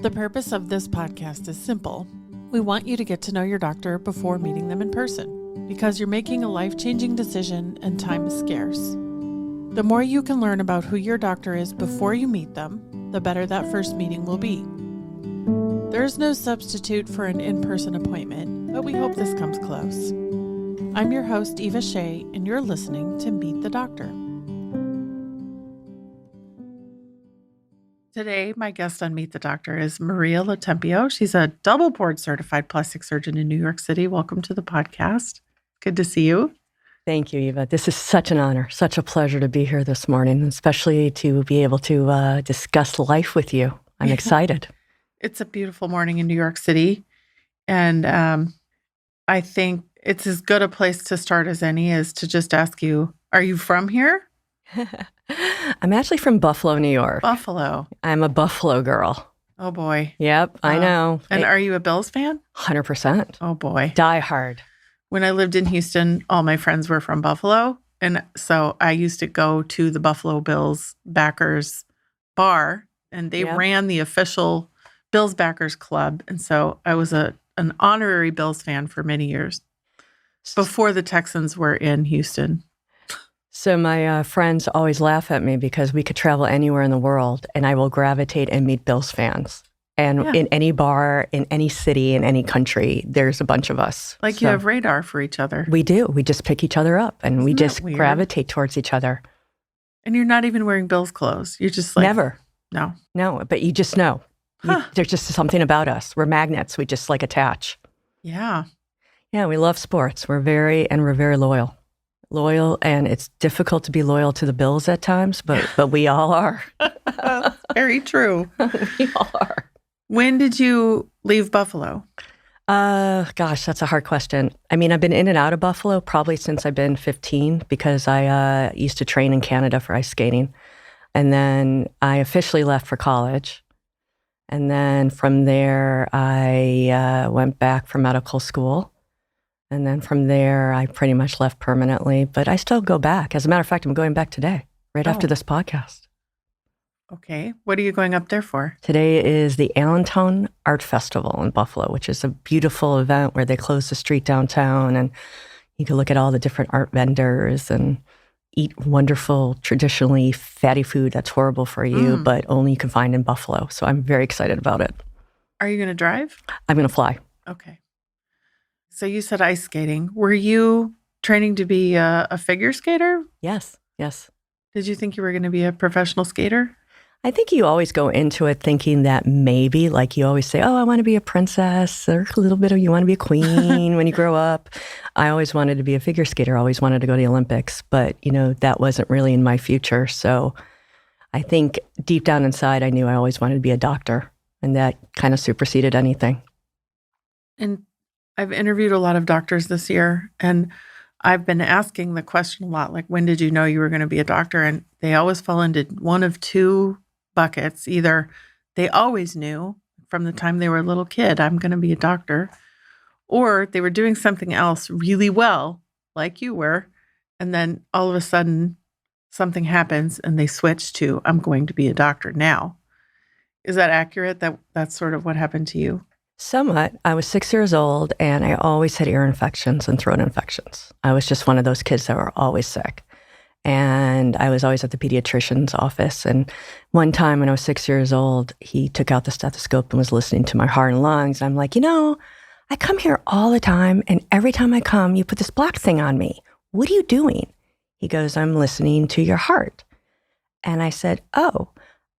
The purpose of this podcast is simple. We want you to get to know your doctor before meeting them in person, because you're making a life-changing decision and time is scarce. The more you can learn about who your doctor is before you meet them, the better that first meeting will be. There's no substitute for an in-person appointment, but we hope this comes close. I'm your host, Eva Shea, and you're listening to Meet the Doctor. Today, my guest on Meet the Doctor is Maria LoTempio. She's a double board certified plastic surgeon in New York City. Welcome to the podcast. Good to see you. Thank you, Eva. This is such an honor, such a pleasure to be here this morning, especially to be able to discuss life with you. I'm excited. It's a beautiful morning in New York City, and I think it's as good a place to start as any is to just ask you, are you from here? I'm actually from Buffalo, New York. Buffalo. I'm a Buffalo girl. Oh, boy. Yep, I know. And are you a Bills fan? 100%. Oh, boy. Die hard. When I lived in Houston, all my friends were from Buffalo. And so I used to go to the Buffalo Bills backers bar, and they ran the official Bills backers club. And so I was an honorary Bills fan for many years before the Texans were in Houston. So my friends always laugh at me because we could travel anywhere in the world and I will gravitate and meet Bills fans. And in any bar, in any city, in any country, there's a bunch of us. Like you have radar for each other. We do. We just pick each other up and we just gravitate towards each other. And you're not even wearing Bills clothes. You're just like... Never. No, but you just know. There's just something about us. We're magnets. We just attach. Yeah. Yeah, we love sports. We're very loyal. Loyal, and it's difficult to be loyal to the Bills at times, but we all are. Very true. We all are. When did you leave Buffalo? Gosh, that's a hard question. I mean, I've been in and out of Buffalo probably since I've been 15 because I used to train in Canada for ice skating. And then I officially left for college. And then from there, I went back for medical school. And then from there, I pretty much left permanently, but I still go back. As a matter of fact, I'm going back today, right after this podcast. Okay. What are you going up there for? Today is the Allentown Art Festival in Buffalo, which is a beautiful event where they close the street downtown and you can look at all the different art vendors and eat wonderful, traditionally fatty food that's horrible for you, but only you can find in Buffalo. So I'm very excited about it. Are you going to drive? I'm going to fly. Okay. So you said ice skating. Were you training to be a figure skater? Yes. Did you think you were going to be a professional skater? I think you always go into it thinking that maybe, like you always say, oh, I want to be a princess, or a little bit of you want to be a queen when you grow up. I always wanted to be a figure skater, always wanted to go to the Olympics, but, that wasn't really in my future. So I think deep down inside, I knew I always wanted to be a doctor, and that kind of superseded anything. And I've interviewed a lot of doctors this year, and I've been asking the question a lot, like, when did you know you were going to be a doctor? And they always fall into one of two buckets. Either they always knew from the time they were a little kid, I'm going to be a doctor, or they were doing something else really well, like you were, and then all of a sudden something happens and they switch to, I'm going to be a doctor now. Is that accurate? That's sort of what happened to you? Somewhat. I was 6 years old and I always had ear infections and throat infections. I was just one of those kids that were always sick. And I was always at the pediatrician's office. And one time when I was 6 years old, he took out the stethoscope and was listening to my heart and lungs. And I'm like, I come here all the time. And every time I come, you put this black thing on me. What are you doing? He goes, I'm listening to your heart. And I said, oh.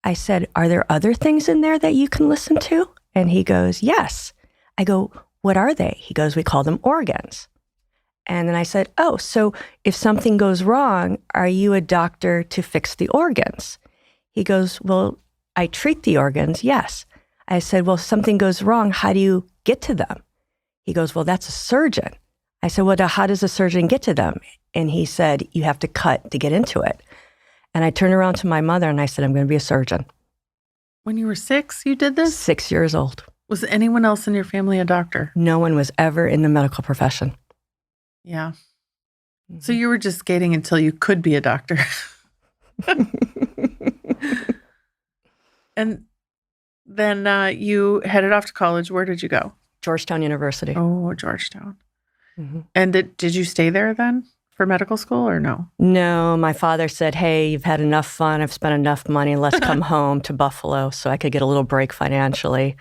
I said, are there other things in there that you can listen to? And he goes, yes. I go, what are they? He goes, we call them organs. And then I said, oh, so if something goes wrong, are you a doctor to fix the organs? He goes, well, I treat the organs, yes. I said, well, if something goes wrong, how do you get to them? He goes, well, that's a surgeon. I said, well, how does a surgeon get to them? And he said, you have to cut to get into it. And I turned around to my mother and I said, I'm going to be a surgeon. When you were 6, you did this? 6 years old. Was anyone else in your family a doctor? No one was ever in the medical profession. Yeah. So you were just skating until you could be a doctor. And Then you headed off to college. Where did you go? Georgetown University. Oh, Georgetown. Mm-hmm. And did you stay there then for medical school or no? No, my father said, hey, you've had enough fun. I've spent enough money. Let's come home to Buffalo so I could get a little break financially.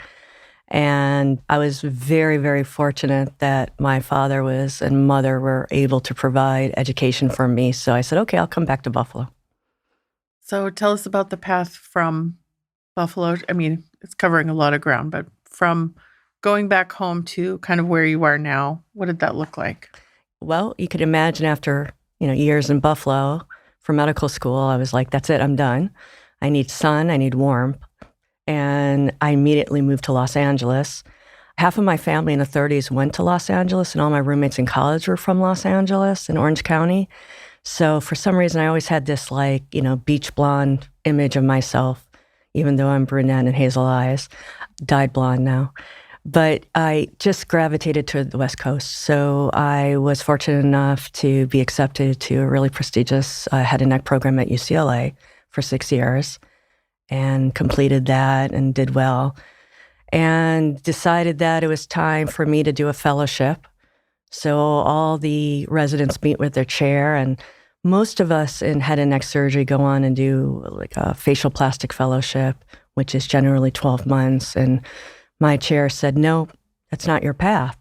And I was very, very fortunate that my father and mother were able to provide education for me. So I said, okay, I'll come back to Buffalo. So tell us about the path from Buffalo. I mean, it's covering a lot of ground, but from going back home to kind of where you are now, what did that look like? Well, you could imagine after, years in Buffalo for medical school, I was like, that's it, I'm done. I need sun, I need warmth. And I immediately moved to Los Angeles. Half of my family in the 30s went to Los Angeles, and all my roommates in college were from Los Angeles in Orange County. So for some reason, I always had this beach blonde image of myself, even though I'm brunette and hazel eyes, dyed blonde now. But I just gravitated to the West Coast. So I was fortunate enough to be accepted to a really prestigious head and neck program at UCLA for 6 years and completed that and did well and decided that it was time for me to do a fellowship. So all the residents meet with their chair, and most of us in head and neck surgery go on and do like a facial plastic fellowship, which is generally 12 months. And my chair said, no, that's not your path.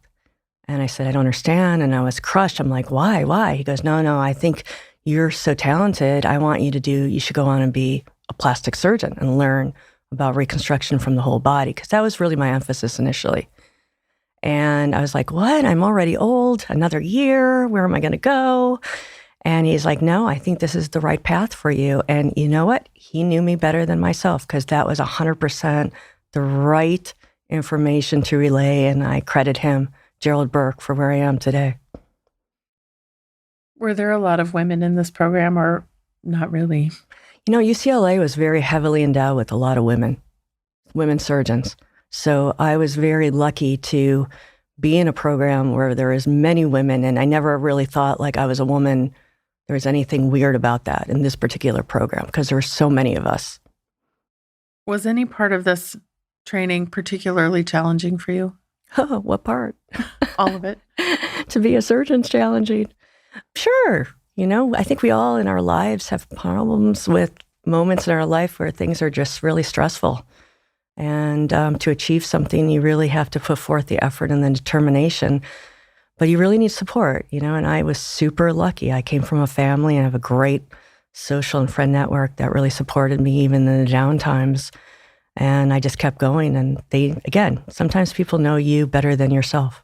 And I said, I don't understand. And I was crushed. I'm like, why? He goes, no, I think you're so talented. You should go on and be a plastic surgeon and learn about reconstruction from the whole body, because that was really my emphasis initially. And I was like, what? I'm already old, another year, where am I going to go? And he's like, no, I think this is the right path for you. And you know what? He knew me better than myself, because that was 100% the right information to relay. And I credit him, Gerald Burke, for where I am today. Were there a lot of women in this program or not really? UCLA was very heavily endowed with a lot of women surgeons. So I was very lucky to be in a program where there was many women, and I never really thought like I was a woman. There was anything weird about that in this particular program because there were so many of us. Was any part of this training particularly challenging for you? Oh, what part? All of it. To be a surgeon's challenging. Sure. I think we all in our lives have problems with moments in our life where things are just really stressful. And to achieve something, you really have to put forth the effort and the determination. But you really need support, and I was super lucky. I came from a family and have a great social and friend network that really supported me even in the down times. And I just kept going. And sometimes people know you better than yourself.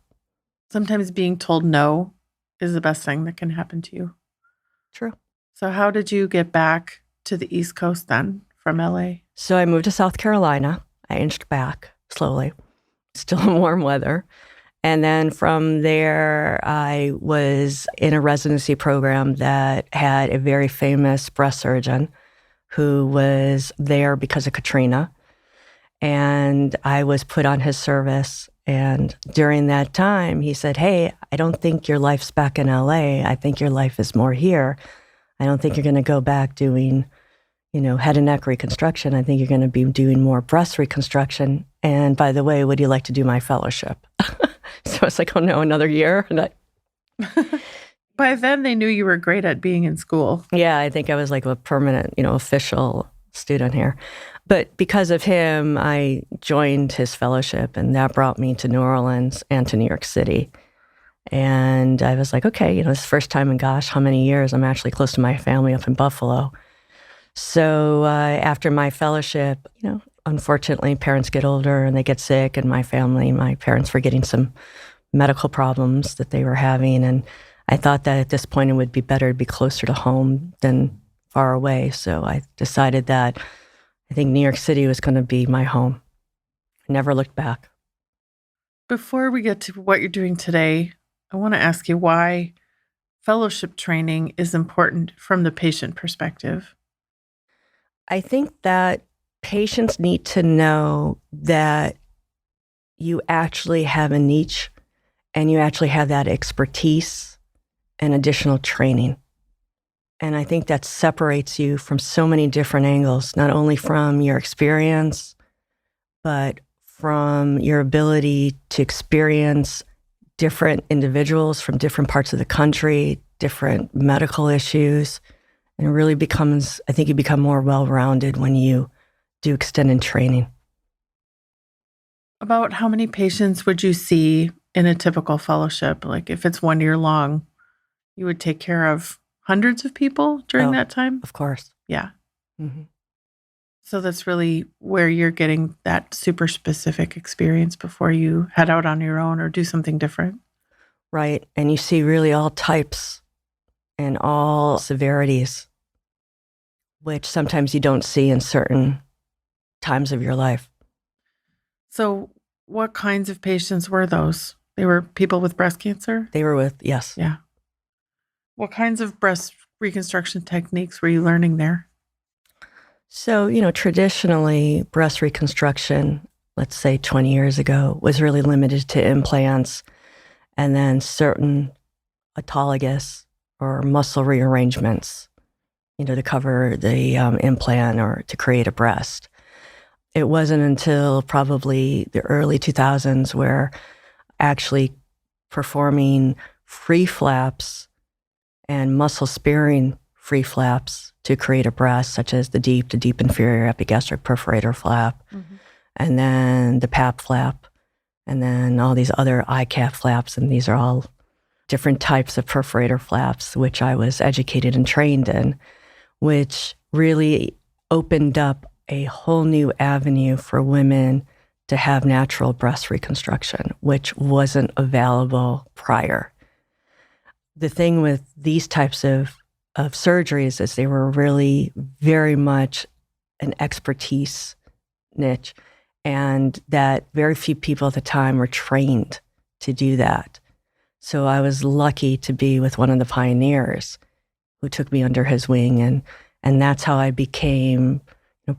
Sometimes being told no is the best thing that can happen to you. True. So how did you get back to the East Coast then from LA? So I moved to South Carolina. I inched back slowly, still in warm weather. And then from there, I was in a residency program that had a very famous breast surgeon who was there because of Katrina. And I was put on his service. And during that time, he said, hey, I don't think your life's back in LA. I think your life is more here. I don't think you're going to go back doing, head and neck reconstruction. I think you're going to be doing more breast reconstruction. And by the way, would you like to do my fellowship? So I was like, oh no, another year? And By then, they knew you were great at being in school. Yeah, I think I was like a permanent, official student here. But because of him, I joined his fellowship, and that brought me to New Orleans and to New York City. And I was like, okay, this is the first time in gosh, how many years I'm actually close to my family up in Buffalo. So after my fellowship, unfortunately, parents get older and they get sick, and my parents were getting some medical problems that they were having. And I thought that at this point it would be better to be closer to home than far away. So I decided that I think New York City was going to be my home. I never looked back. Before we get to what you're doing today, I want to ask you why fellowship training is important from the patient perspective. I think that patients need to know that you actually have a niche and you actually have that expertise and additional training. And I think that separates you from so many different angles, not only from your experience, but from your ability to experience different individuals from different parts of the country, different medical issues, and it really becomes, I think you become more well-rounded when you do extended training. About how many patients would you see in a typical fellowship? Like if it's 1 year long, you would take care of hundreds of people during that time? Of course. Yeah. Mm-hmm. So that's really where you're getting that super specific experience before you head out on your own or do something different. Right. And you see really all types and all severities, which sometimes you don't see in certain times of your life. So what kinds of patients were those? They were people with breast cancer? They were with, yes. Yeah. What kinds of breast reconstruction techniques were you learning there? So, traditionally, breast reconstruction, let's say 20 years ago, was really limited to implants and then certain autologous or muscle rearrangements, to cover the implant or to create a breast. It wasn't until probably the early 2000s where actually performing free flaps and muscle sparing free flaps to create a breast, such as the deep inferior epigastric perforator flap, and then the PAP flap, and then all these other ICAP flaps. And these are all different types of perforator flaps, which I was educated and trained in, which really opened up a whole new avenue for women to have natural breast reconstruction, which wasn't available prior. The thing with these types of surgeries is they were really very much an expertise niche, and that very few people at the time were trained to do that. So I was lucky to be with one of the pioneers who took me under his wing, and that's how I became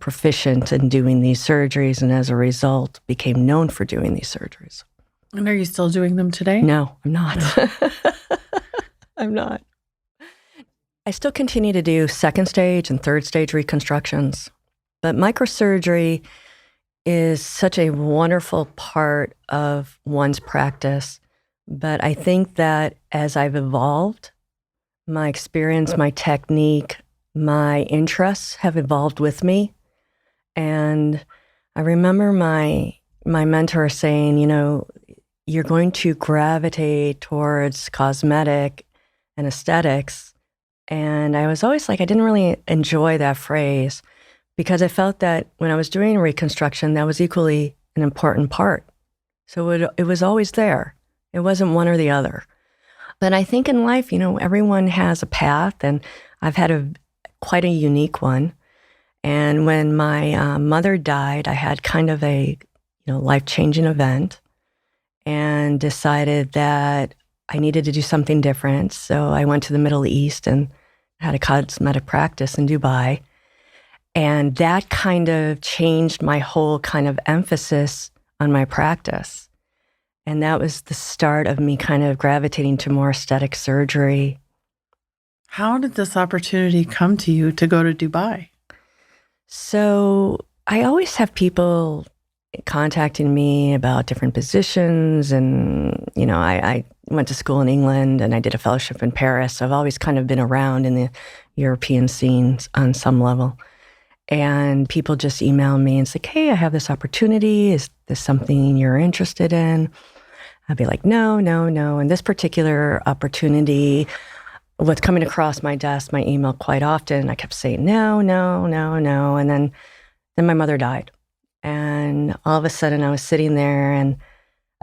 proficient in doing these surgeries, and as a result became known for doing these surgeries. And are you still doing them today? No, I'm not. I'm not. I still continue to do second stage and third stage reconstructions, but microsurgery is such a wonderful part of one's practice. But I think that as I've evolved, my experience, my technique, my interests have evolved with me. And I remember my mentor saying, you're going to gravitate towards cosmetic and aesthetics. And I was always like, I didn't really enjoy that phrase because I felt that when I was doing reconstruction, that was equally an important part. So it was always there. It wasn't one or the other. But I think in life, everyone has a path, and I've had quite a unique one. And when my mother died, I had kind of a life-changing event and decided that I needed to do something different. So I went to the Middle East and had a cosmetic practice in Dubai. And that kind of changed my whole kind of emphasis on my practice. And that was the start of me kind of gravitating to more aesthetic surgery. How did this opportunity come to you to go to Dubai? So I always have people contacting me about different positions. And, I went to school in England and I did a fellowship in Paris. So I've always kind of been around in the European scenes on some level. And people just email me and say, hey, I have this opportunity. Is this something you're interested in? I'd be like, no. And this particular opportunity, what's coming across my desk, my email quite often, I kept saying, no. And then my mother died. And all of a sudden I was sitting there and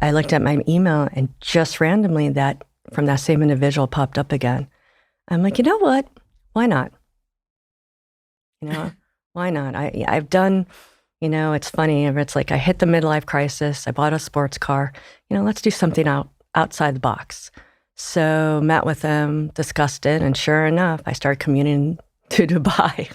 I looked at my email and just randomly that from that same individual popped up again. I'm like, you know what? Why not? Why not? I've done, it's funny. It's like I hit the midlife crisis. I bought a sports car. Let's do something outside the box. So met with them, discussed it, and sure enough, I started commuting to Dubai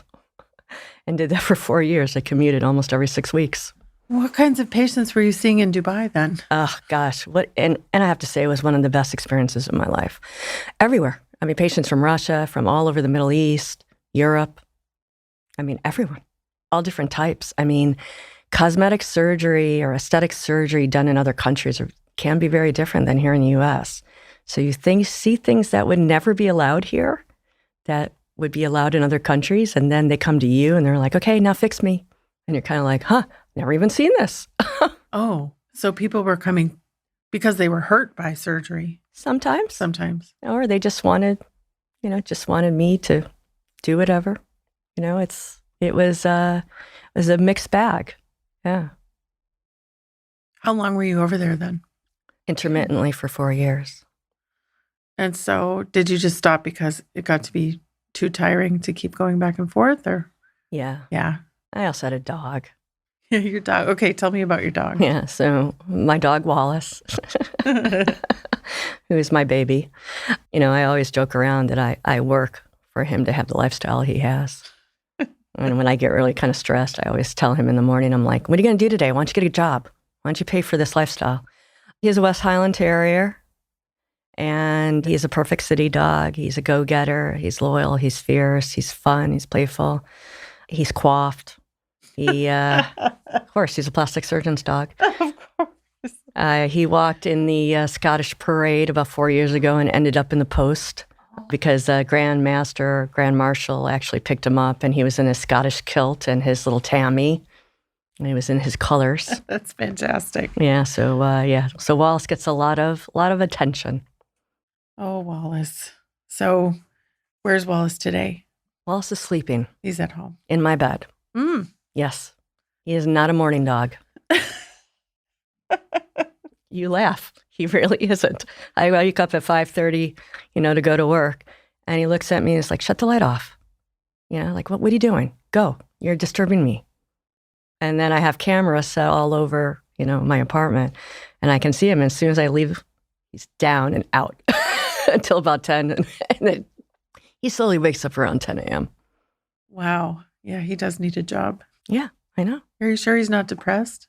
and did that for 4 years. I commuted almost every 6 weeks. What kinds of patients were you seeing in Dubai then? Oh, gosh. And I have to say it was one of the best experiences of my life. Everywhere. I mean, patients from Russia, from all over the Middle East, Europe. I mean, everyone. All different types. I mean, cosmetic surgery or aesthetic surgery done in other countries can be very different than here in the U.S. So you see things that would never be allowed here that would be allowed in other countries, and then they come to you and they're like, okay, now fix me. And you're kind of like, huh, never even seen this. Oh, so people were coming because they were hurt by surgery. Sometimes. Or they just wanted me to do whatever. It was a mixed bag. Yeah. How long were you over there then? Intermittently for 4 years. And so did you just stop because it got to be too tiring to keep going back and forth, or? Yeah. Yeah. I also had a dog. Your dog. Okay, tell me about your dog. Yeah, so my dog Wallace, who is my baby. I always joke around that I work for him to have the lifestyle he has. And when I get really kind of stressed, I always tell him in the morning, I'm like, what are you going to do today? Why don't you get a job? Why don't you pay for this lifestyle? He's a West Highland Terrier, and he's a perfect city dog. He's a go-getter. He's loyal. He's fierce. He's fun. He's playful. He's coiffed. Of course, he's a plastic surgeon's dog. Of course. He walked in the Scottish parade about 4 years ago and ended up in the post because Grand Marshal actually picked him up, and he was in his Scottish kilt and his little tammy. And he was in his colors. That's fantastic. Yeah. So Wallace gets a lot of attention. Oh, Wallace. So where's Wallace today? Wallace is sleeping. He's at home. In my bed. Mm. Yes. He is not a morning dog. You laugh. He really isn't. I wake up at 5:30, to go to work. And he looks at me and is like, shut the light off. Like, what are you doing? Go. You're disturbing me. And then I have cameras set all over, my apartment. And I can see him. And as soon as I leave, he's down and out until about 10. And then he slowly wakes up around 10 a.m. Wow. Yeah, he does need a job. Yeah, I know. Are you sure he's not depressed?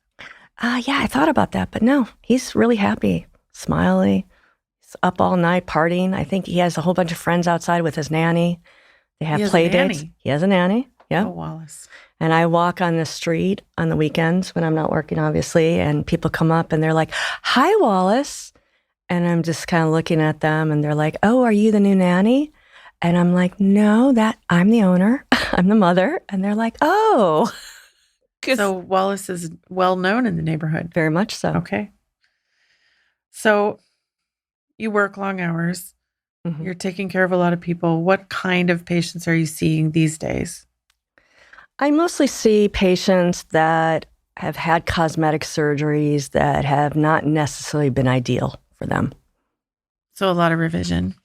Yeah, I thought about that, but no, he's really happy, smiley. He's up all night partying. I think he has a whole bunch of friends outside with his nanny. They have play dates. He has a nanny. Yeah. Oh, Wallace. And I walk on the street on the weekends when I'm not working, obviously, and people come up and they're like, hi, Wallace. And I'm just kind of looking at them and they're like, oh, are you the new nanny? And I'm like, no, I'm the owner. I'm the mother. And they're like, oh. So Wallace is well known in the neighborhood. Very much so. Okay. So you work long hours. Mm-hmm. You're taking care of a lot of people. What kind of patients are you seeing these days? I mostly see patients that have had cosmetic surgeries that have not necessarily been ideal for them. So a lot of revision.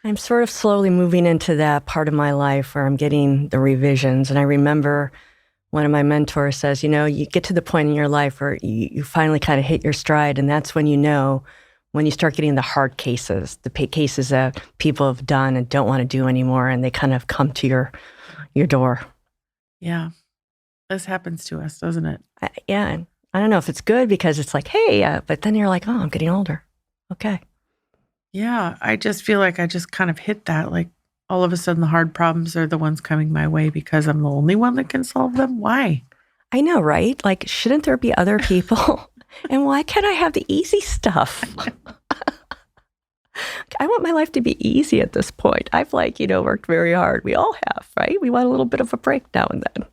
I'm sort of slowly moving into that part of my life where I'm getting the revisions. And I remember one of my mentors says, you get to the point in your life where you finally kind of hit your stride. And that's when when you start getting the hard cases, the cases that people have done and don't want to do anymore. And they kind of come to your door. Yeah. This happens to us, doesn't it? Yeah. And I don't know if it's good because it's like, hey, but then you're like, oh, I'm getting older. Okay. Yeah. I just feel like I just kind of hit that. Like all of a sudden the hard problems are the ones coming my way because I'm the only one that can solve them. Why? I know, right? Like, shouldn't there be other people? And why can't I have the easy stuff? I want my life to be easy at this point. I've worked very hard. We all have, right? We want a little bit of a break now and then.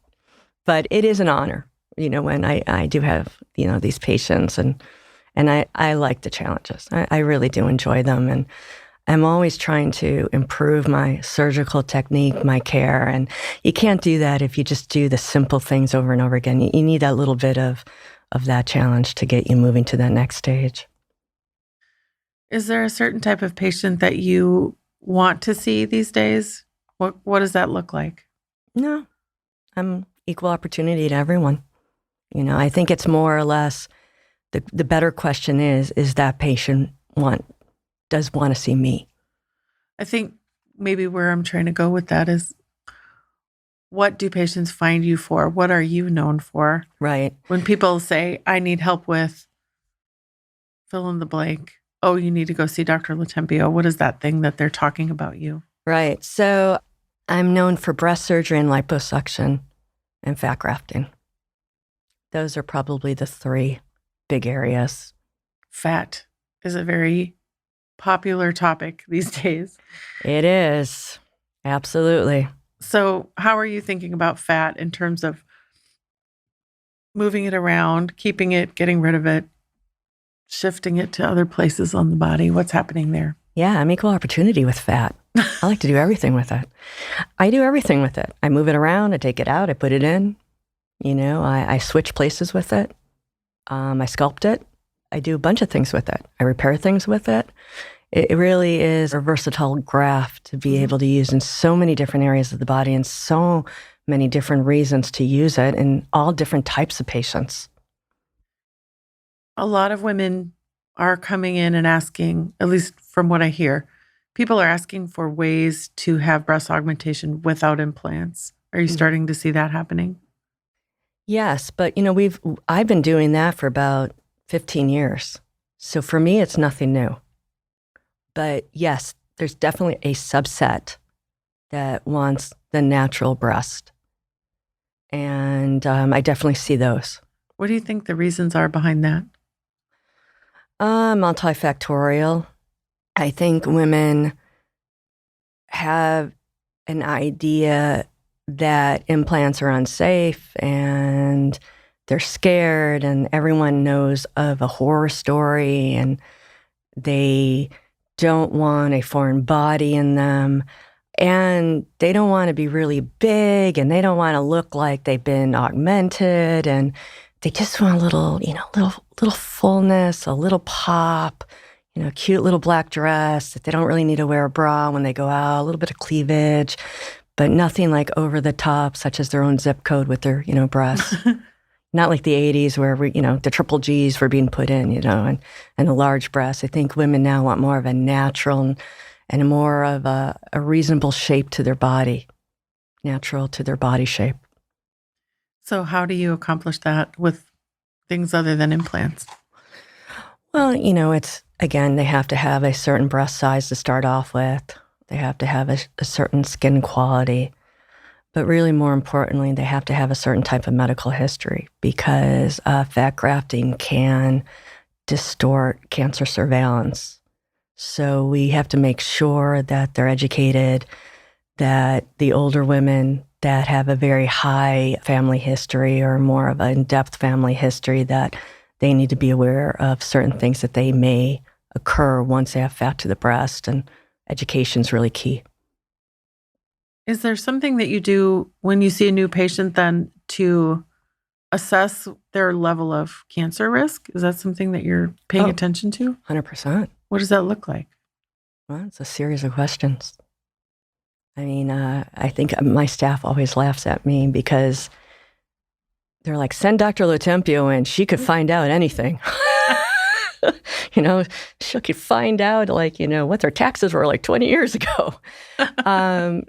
But it is an honor, when I do have, these patients and I like the challenges. I really do enjoy them. And I'm always trying to improve my surgical technique, my care. And you can't do that if you just do the simple things over and over again. You need that little bit of that challenge to get you moving to that next stage. Is there a certain type of patient that you want to see these days? What does that look like? No, I'm equal opportunity to everyone. I think it's more or less the better question is that patient does want to see me? I think maybe where I'm trying to go with that is, what do patients find you for? What are you known for? Right. When people say, I need help with fill in the blank. Oh, you need to go see Dr. LoTempio. What is that thing that they're talking about you? Right. So I'm known for breast surgery and liposuction and fat grafting. Those are probably the three big areas. Fat is a very popular topic these days. It is. Absolutely. So, how are you thinking about fat in terms of moving it around, keeping it, getting rid of it, shifting it to other places on the body? What's happening there? Yeah, I'm equal opportunity with fat. I like to do everything with it. I do everything with it. I move it around, I take it out, I put it in. I switch places with it. I sculpt it. I do a bunch of things with it. I repair things with it. It really is a versatile graft to be able to use in so many different areas of the body and so many different reasons to use it in all different types of patients. A lot of women are coming in and asking, at least from what I hear, people are asking for ways to have breast augmentation without implants. Are you starting to see that happening? Yes, but I've been doing that for about 15 years. So for me, it's nothing new. But yes, there's definitely a subset that wants the natural breast. And I definitely see those. What do you think the reasons are behind that? Multifactorial. I think women have an idea that implants are unsafe and they're scared, and everyone knows of a horror story, and they don't want a foreign body in them, and they don't want to be really big, and they don't want to look like they've been augmented, and they just want a little, little fullness, a little pop, cute little black dress that they don't really need to wear a bra when they go out, a little bit of cleavage, but nothing like over the top, such as their own zip code with their, breasts. Not like the 80s where the triple G's were being put in, and the large breasts. I think women now want more of a natural and more of a reasonable shape to their body, natural to their body shape. So how do you accomplish that with things other than implants? Well, it's, again, they have to have a certain breast size to start off with. They have to have a certain skin quality. But really, more importantly, they have to have a certain type of medical history, because fat grafting can distort cancer surveillance. So we have to make sure that they're educated, that the older women that have a very high family history or more of an in-depth family history, that they need to be aware of certain things that they may occur once they have fat to the breast, and education is really key. Is there something that you do when you see a new patient then to assess their level of cancer risk? Is that something that you're paying attention to? 100%. What does that look like? Well, it's a series of questions. I mean, I think my staff always laughs at me because they're like, send Dr. LoTempio and she could find out anything. She could find out, what their taxes were like 20 years ago. I'm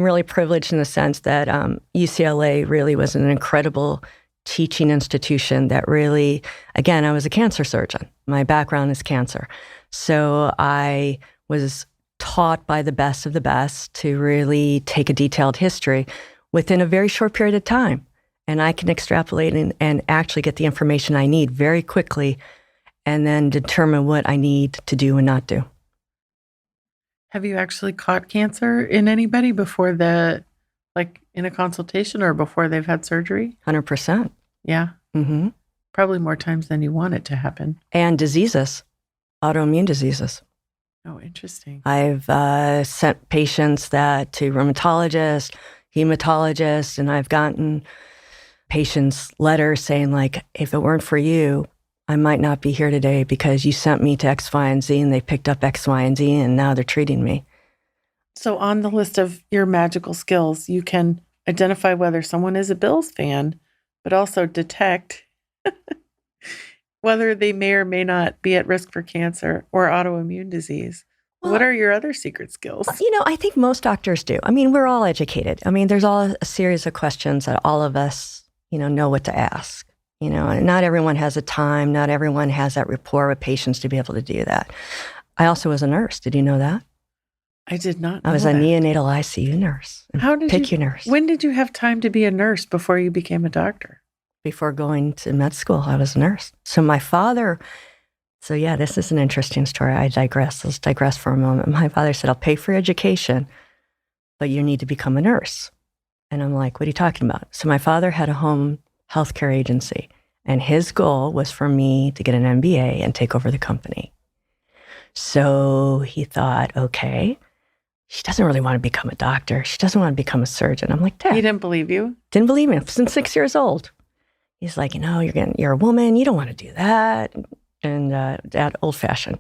really privileged in the sense that UCLA really was an incredible teaching institution that really, again, I was a cancer surgeon. My background is cancer. So I was taught by the best of the best to really take a detailed history within a very short period of time. And I can extrapolate and actually get the information I need very quickly, and then determine what I need to do and not do. Have you actually caught cancer in anybody before in a consultation or before they've had surgery? 100%. Yeah. Mm-hmm. Probably more times than you want it to happen. And diseases, autoimmune diseases. Oh, interesting. I've sent patients to rheumatologists, hematologists, and I've gotten patients letters saying, if it weren't for you, I might not be here today because you sent me to X, Y, and Z, and they picked up X, Y, and Z, and now they're treating me. So on the list of your magical skills, you can identify whether someone is a Bills fan, but also detect whether they may or may not be at risk for cancer or autoimmune disease. Well, what are your other secret skills? I think most doctors do. I mean, we're all educated. I mean, there's all a series of questions that all of us, know what to ask. Not everyone has the time. Not everyone has that rapport with patients to be able to do that. I also was a nurse. Did you know that? I did not know I was that. a neonatal ICU nurse. How did PICU nurse. When did you have time to be a nurse before you became a doctor? before going to med school, I was a nurse. So my father, so yeah, this is an interesting story. I digress. Let's digress for a moment. My father said, I'll pay for your education, but you need to become a nurse. And I'm like, what are you talking about? So my father had a home healthcare agency, and his goal was for me to get an MBA and take over the company. So he thought, okay, she doesn't really want to become a doctor. She doesn't want to become a surgeon. I'm like, Dad. He didn't believe you? Didn't believe me since 6 years old. He's like, you're a woman. You don't want to do that. And that old fashioned.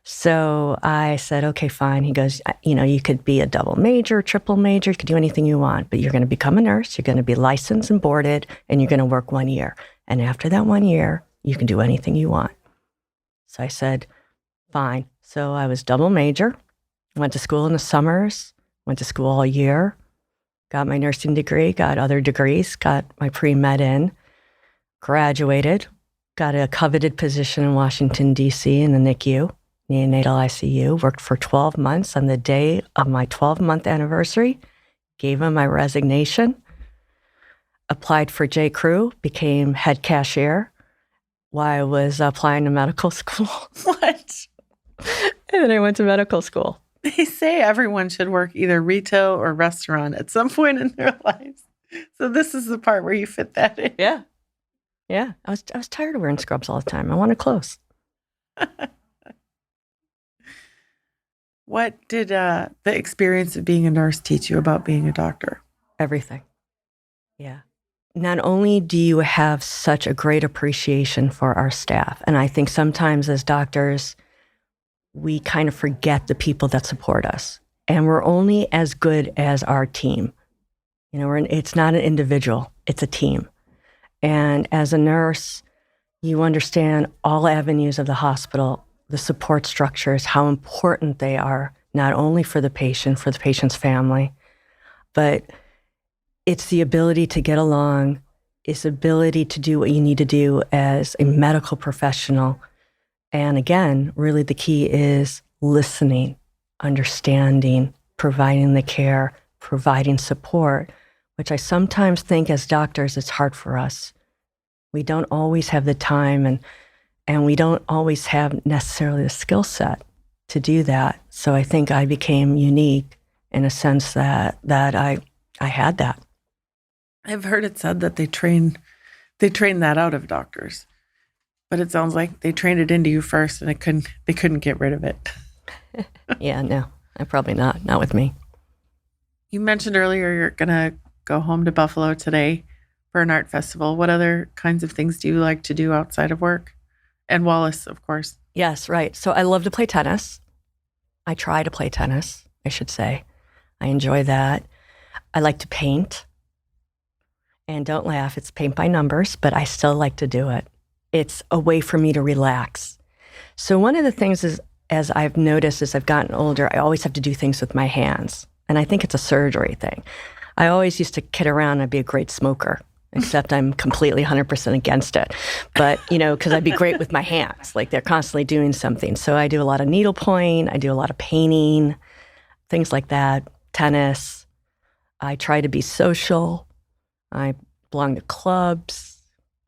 So I said, okay, fine. He goes, you could be a double major, triple major. You could do anything you want, but you're going to become a nurse. You're going to be licensed and boarded, and you're going to work 1 year. And after that 1 year, you can do anything you want. So I said, fine. So I was double major, went to school in the summers, went to school all year, got my nursing degree, got other degrees, got my pre-med in, graduated, got a coveted position in Washington, D.C. in the NICU, neonatal ICU, worked for 12 months. On the day of my 12-month anniversary, gave him my resignation, applied for J. Crew, became head cashier while I was applying to medical school. What? And then I went to medical school. They say everyone should work either retail or restaurant at some point in their lives. So this is the part where you fit that in. Yeah. Yeah. I was tired of wearing scrubs all the time. I wanted clothes. What did the experience of being a nurse teach you about being a doctor? Everything. Yeah. Not only do you have such a great appreciation for our staff, and I think sometimes as doctors, we kind of forget the people that support us. And we're only as good as our team. It's not an individual, it's a team. And as a nurse, you understand all avenues of the hospital, the support structures, how important they are, not only for the patient's family, but it's the ability to get along, it's the ability to do what you need to do as a medical professional. And again, really the key is listening, understanding, providing the care, providing support, which I sometimes think as doctors, it's hard for us. We don't always have the time and we don't always have necessarily the skill set to do that. So I think I became unique in a sense that I had that. I've heard it said that they train that out of doctors. But it sounds like they trained it into you first and they couldn't get rid of it. Yeah, no, probably not. Not with me. You mentioned earlier you're going to go home to Buffalo today for an art festival. What other kinds of things do you like to do outside of work? And Wallace, of course. Yes, right. So I love to play tennis. I try to play tennis, I should say. I enjoy that. I like to paint. And don't laugh, it's paint by numbers, but I still like to do it. It's a way for me to relax. So one of the things is, as I've noticed as I've gotten older, I always have to do things with my hands. And I think it's a surgery thing. I always used to kid around, I'd be a great smoker, except I'm completely 100% against it. But, because I'd be great with my hands, like they're constantly doing something. So I do a lot of needlepoint, I do a lot of painting, things like that, tennis. I try to be social. I belong to clubs.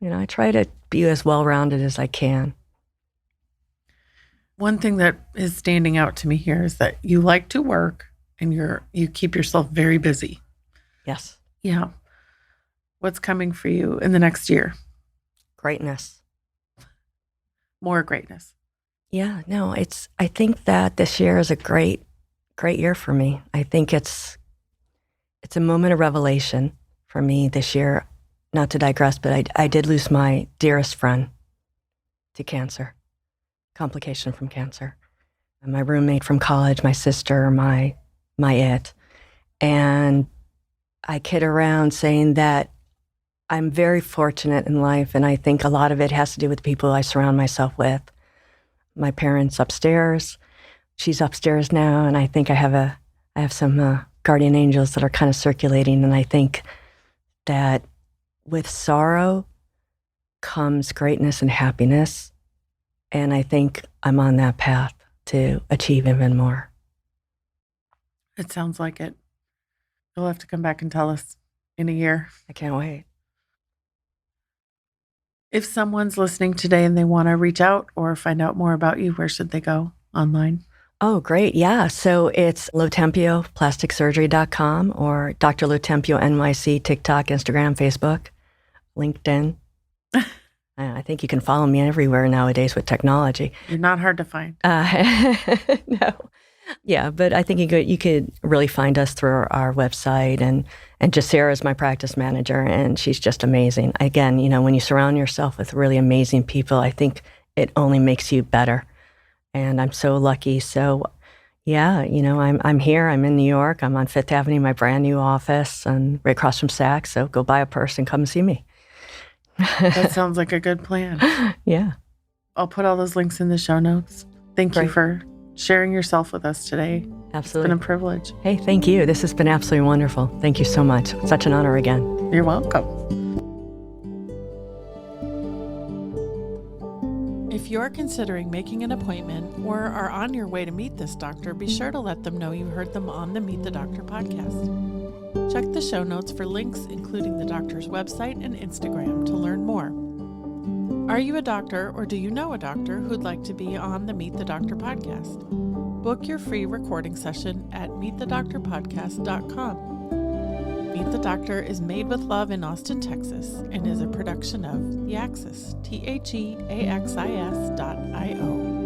I try to be as well-rounded as I can. One thing that is standing out to me here is that you like to work and you keep yourself very busy. Yes. Yeah. What's coming for you in the next year? Greatness. More greatness. Yeah, no, I think that this year is a great year for me. I think it's a moment of revelation for me this year. Not to digress, but I did lose my dearest friend to cancer, complication from cancer. And my roommate from college, my sister, my it. And I kid around saying that I'm very fortunate in life, and I think a lot of it has to do with the people I surround myself with. My parents upstairs, she's upstairs now, and I think I have some guardian angels that are kind of circulating, and I think that with sorrow comes greatness and happiness. And I think I'm on that path to achieve even more. It sounds like it. You'll have to come back and tell us in a year. I can't wait. If someone's listening today and they want to reach out or find out more about you, where should they go online? Oh, great. Yeah. So it's LoTempio, plasticsurgery.com, or Dr. LoTempio NYC, TikTok, Instagram, Facebook, LinkedIn. I think you can follow me everywhere nowadays with technology. You're not hard to find. No. Yeah, but I think you could really find us through our website, and just Sarah's my practice manager, and she's just amazing. Again, when you surround yourself with really amazing people, I think it only makes you better. And I'm so lucky. So yeah, I'm here. I'm in New York. I'm on Fifth Avenue, my brand new office, and right across from Saks. So go buy a purse and come see me. That sounds like a good plan. Yeah. I'll put all those links in the show notes. Thank you for sharing yourself with us today. Absolutely. It's been a privilege. Hey, thank you. This has been absolutely wonderful. Thank you so much. Such an honor again. You're welcome. If you're considering making an appointment or are on your way to meet this doctor, be sure to let them know you heard them on the Meet the Doctor podcast. Check the show notes for links, including the doctor's website and Instagram, to learn more. Are you a doctor, or do you know a doctor who'd like to be on the Meet the Doctor podcast? Book your free recording session at meetthedoctorpodcast.com. Meet the Doctor is made with love in Austin, Texas, and is a production of The Axis, TheAxis.io.